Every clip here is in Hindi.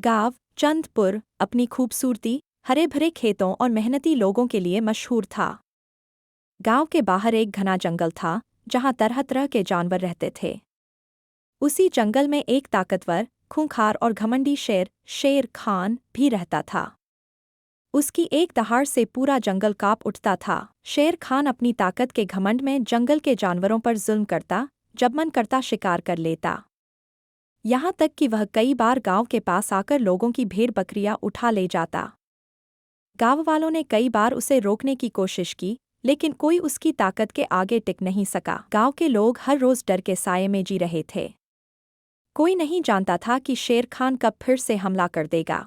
गाँव चंदपुर अपनी खूबसूरती, हरे भरे खेतों और मेहनती लोगों के लिए मशहूर था। गांव के बाहर एक घना जंगल था जहां तरह तरह के जानवर रहते थे। उसी जंगल में एक ताकतवर, खूंखार और घमंडी शेर खान भी रहता था। उसकी एक दहाड़ से पूरा जंगल कांप उठता था। शेर खान अपनी ताकत के घमंड में जंगल के जानवरों पर जुल्म करता, जब मन करता शिकार कर लेता। यहाँ तक कि वह कई बार गांव के पास आकर लोगों की भेड़ बकरियां उठा ले जाता। गांव वालों ने कई बार उसे रोकने की कोशिश की, लेकिन कोई उसकी ताकत के आगे टिक नहीं सका। गांव के लोग हर रोज डर के साये में जी रहे थे। कोई नहीं जानता था कि शेर खान कब फिर से हमला कर देगा।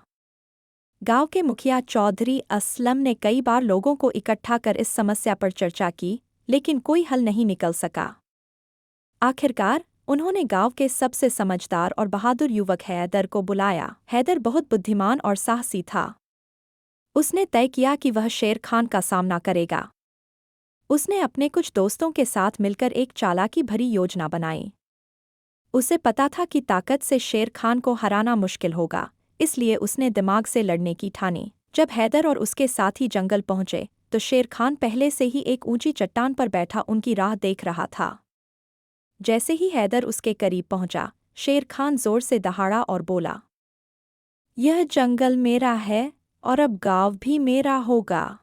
गांव के मुखिया चौधरी असलम ने कई बार लोगों को इकट्ठा कर इस समस्या पर चर्चा की, लेकिन कोई हल नहीं निकल सका। आखिरकार उन्होंने गांव के सबसे समझदार और बहादुर युवक हैदर को बुलाया। हैदर बहुत बुद्धिमान और साहसी था। उसने तय किया कि वह शेर खान का सामना करेगा। उसने अपने कुछ दोस्तों के साथ मिलकर एक चालाकी भरी योजना बनाई। उसे पता था कि ताकत से शेर खान को हराना मुश्किल होगा, इसलिए उसने दिमाग से लड़ने की ठानी। जब हैदर और उसके साथी जंगल पहुंचे तो शेर खान पहले से ही एक ऊंची चट्टान पर बैठा उनकी राह देख रहा था। जैसे ही हैदर उसके करीब पहुंचा, शेर खान जोर से दहाड़ा और बोला, यह जंगल मेरा है और अब गांव भी मेरा होगा।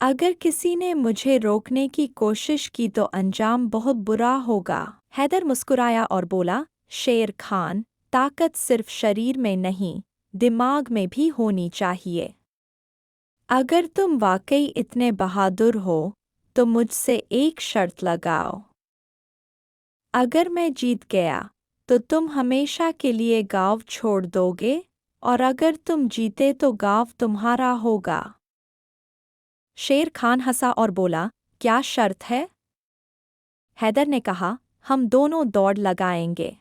अगर किसी ने मुझे रोकने की कोशिश की तो अंजाम बहुत बुरा होगा। हैदर मुस्कुराया और बोला, शेर खान, ताकत सिर्फ शरीर में नहीं, दिमाग में भी होनी चाहिए। अगर तुम वाकई इतने बहादुर हो तो मुझसे एक शर्त लगाओ। अगर मैं जीत गया तो तुम हमेशा के लिए गांव छोड़ दोगे, और अगर तुम जीते तो गांव तुम्हारा होगा। शेर खान हंसा और बोला, क्या शर्त है? हैदर ने कहा, हम दोनों दौड़ लगाएंगे।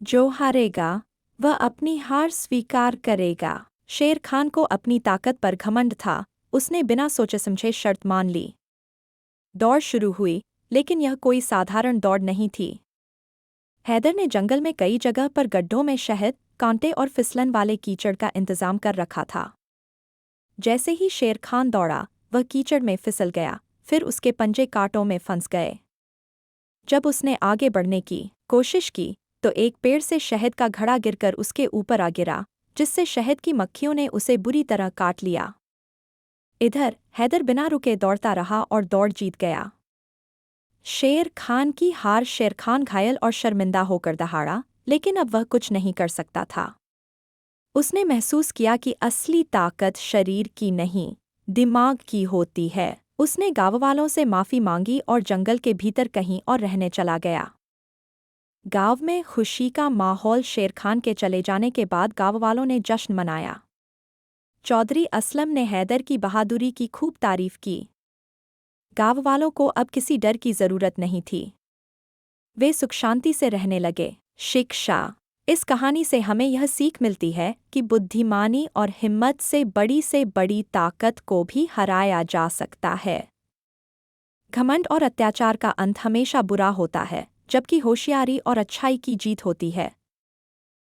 जो हारेगा वह अपनी हार स्वीकार करेगा। शेर खान को अपनी ताकत पर घमंड था। उसने बिना सोचे समझे शर्त मान ली। दौड़ शुरू हुई, लेकिन यह कोई साधारण दौड़ नहीं थी। हैदर ने जंगल में कई जगह पर गड्ढों में शहद, कांटे और फिसलन वाले कीचड़ का इंतजाम कर रखा था। जैसे ही शेर खान दौड़ा, वह कीचड़ में फिसल गया, फिर उसके पंजे कांटों में फंस गए। जब उसने आगे बढ़ने की कोशिश की तो एक पेड़ से शहद का घड़ा गिरकर उसके ऊपर आ गिरा, जिससे शहद की मक्खियों ने उसे बुरी तरह काट लिया। इधर हैदर बिना रुके दौड़ता रहा और दौड़ जीत गया। शेर खान की हार। शेर खान घायल और शर्मिंदा होकर दहाड़ा, लेकिन अब वह कुछ नहीं कर सकता था। उसने महसूस किया कि असली ताकत शरीर की नहीं, दिमाग की होती है। उसने गाँव वालों से माफ़ी मांगी और जंगल के भीतर कहीं और रहने चला गया। गाँव में खुशी का माहौल। शेर खान के चले जाने के बाद गाँव वालों ने जश्न मनाया। चौधरी असलम ने हैदर की बहादुरी की खूब तारीफ की। गाँव वालों को अब किसी डर की ज़रूरत नहीं थी। वे सुख शांति से रहने लगे। शिक्षा। इस कहानी से हमें यह सीख मिलती है कि बुद्धिमानी और हिम्मत से बड़ी ताकत को भी हराया जा सकता है। घमंड और अत्याचार का अंत हमेशा बुरा होता है, जबकि होशियारी और अच्छाई की जीत होती है।